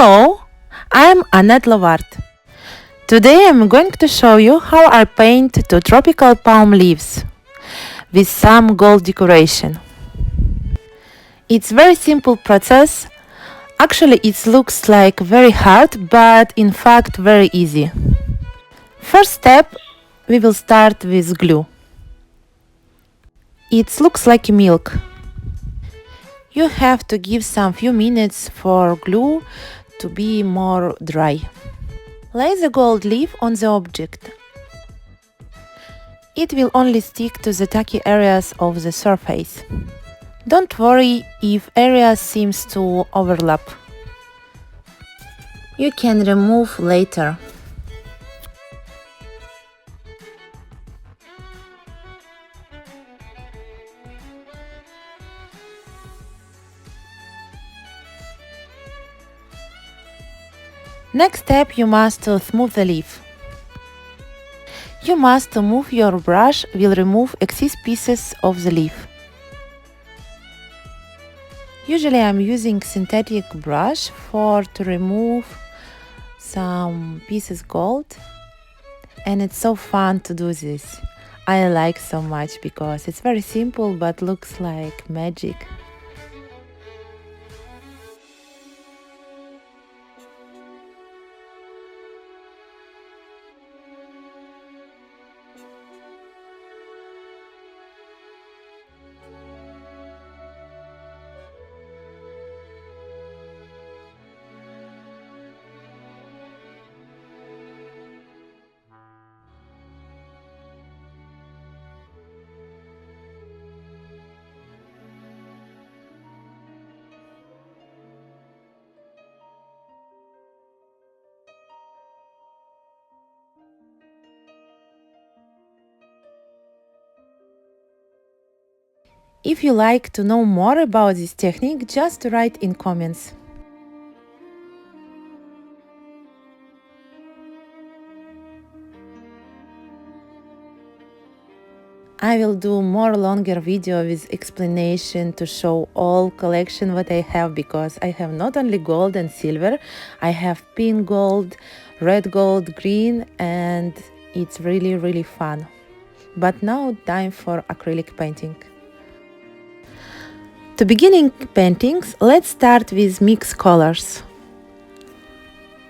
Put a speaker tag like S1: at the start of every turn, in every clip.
S1: Hello, I'm Annette Lovart. Today I'm going to show you how I paint two tropical palm leaves with some gold decoration. It's very simple process. Actually, it looks like very hard, but in fact very easy. First step, we will start with glue. It looks like milk. You have to give some few minutes for glue to be more dry. Lay the gold leaf on the object. It will only stick to the tacky areas of the surface. Don't worry if areas seems to overlap. You can remove later. Next step, you must smooth the leaf. You must move your brush will remove excess pieces of the leaf. Usually I'm using synthetic brush to remove some pieces gold, and it's so fun to do this. I like so much because it's very simple but looks like magic. If you like to know more about this technique, just write in comments. I will do more longer video with explanation to show all collection what I have, because I have not only gold and silver, I have pink gold, red gold, green, and it's really fun. But now time for acrylic painting. To beginning paintings, let's start with mixed colors.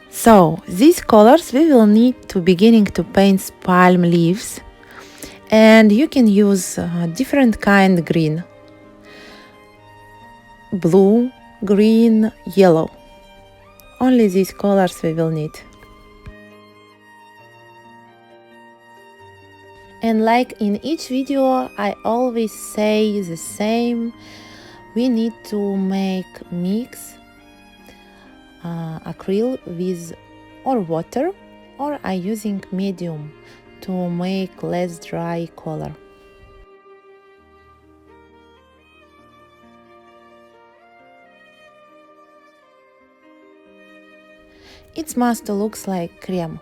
S1: So these colors we will need to beginning to paint palm leaves, and you can use different kind green, blue, green, yellow. Only these colors we will need. And like in each video, I always say the same. We need to make mix acrylic with or water, or I using medium to make less dry color. It must looks like cream.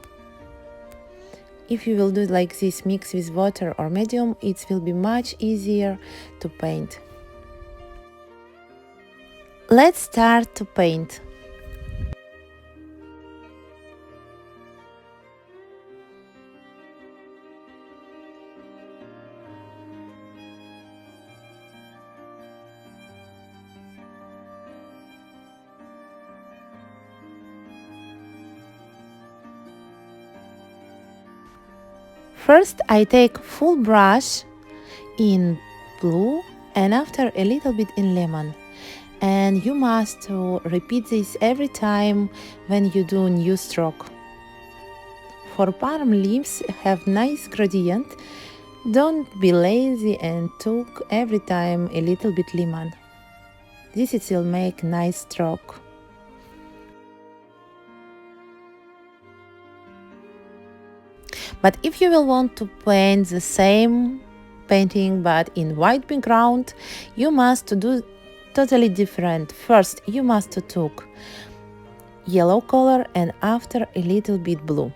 S1: If you will do like this mix with water or medium, it will be much easier to paint. Let's start to paint. First, I take full brush in blue and after a little bit in lemon. And you must repeat this every time when you do new stroke. For palm leaves have nice gradient. Don't be lazy and took every time a little bit lemon. This will make nice stroke. But if you will want to paint the same painting but in white background, you must do totally different. First, you must take yellow color and after a little bit blue.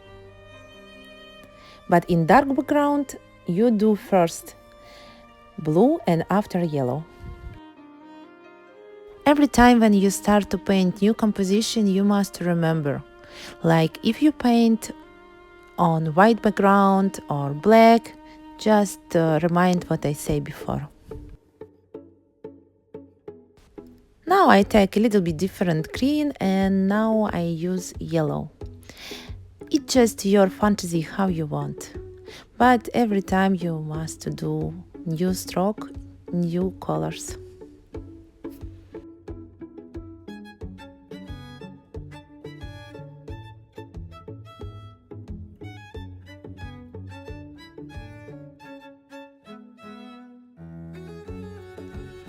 S1: But in dark background, you do first blue and after yellow. Every time when you start to paint new composition, you must remember, like if you paint on white background or black, just remind what I say before. Now I take a little bit different green and now I use yellow. It's just your fantasy how you want. But every time you must do new stroke, new colors.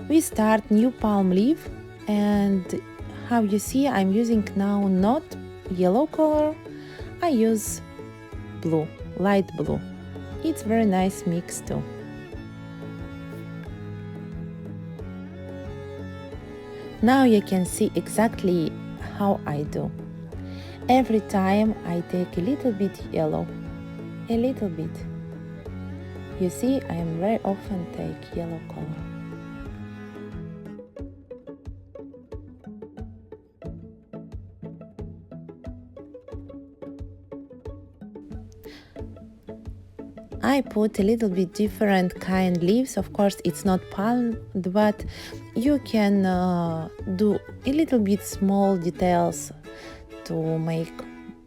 S1: We start new palm leaf, and how you see I'm using now not yellow color, I use blue, light blue. It's very nice mix too. Now you can see exactly how I do. Every time I take a little bit yellow, a little bit. You see, I am very often take yellow color. I put a little bit different kind leaves. Of course, it's not palm, but you can do a little bit small details to make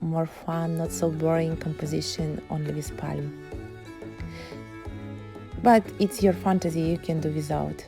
S1: more fun, not so boring composition only with palm. But it's your fantasy, you can do without.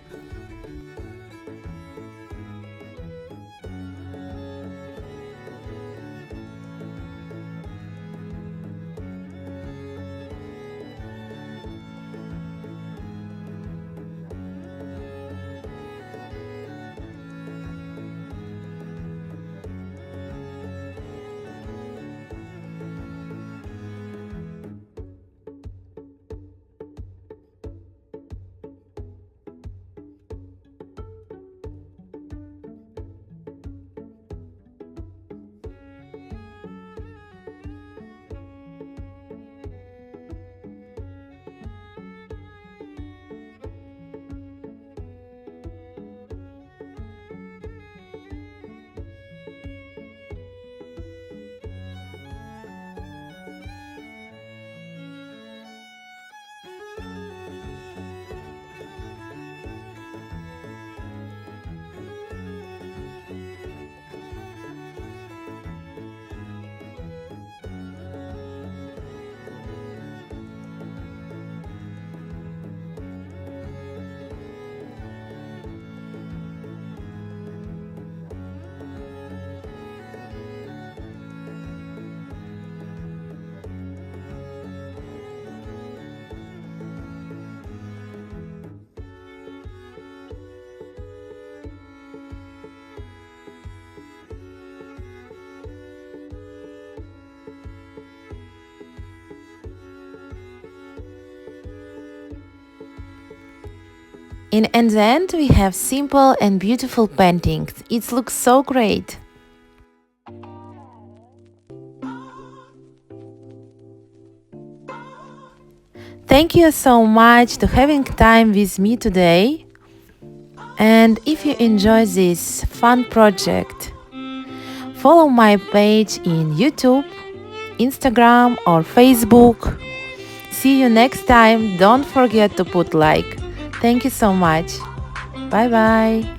S1: In the end, we have simple and beautiful paintings. It looks so great. Thank you so much to having time with me today. And if you enjoy this fun project, follow my page in YouTube, Instagram or Facebook. See you next time. Don't forget to put like. Thank you so much. Bye bye.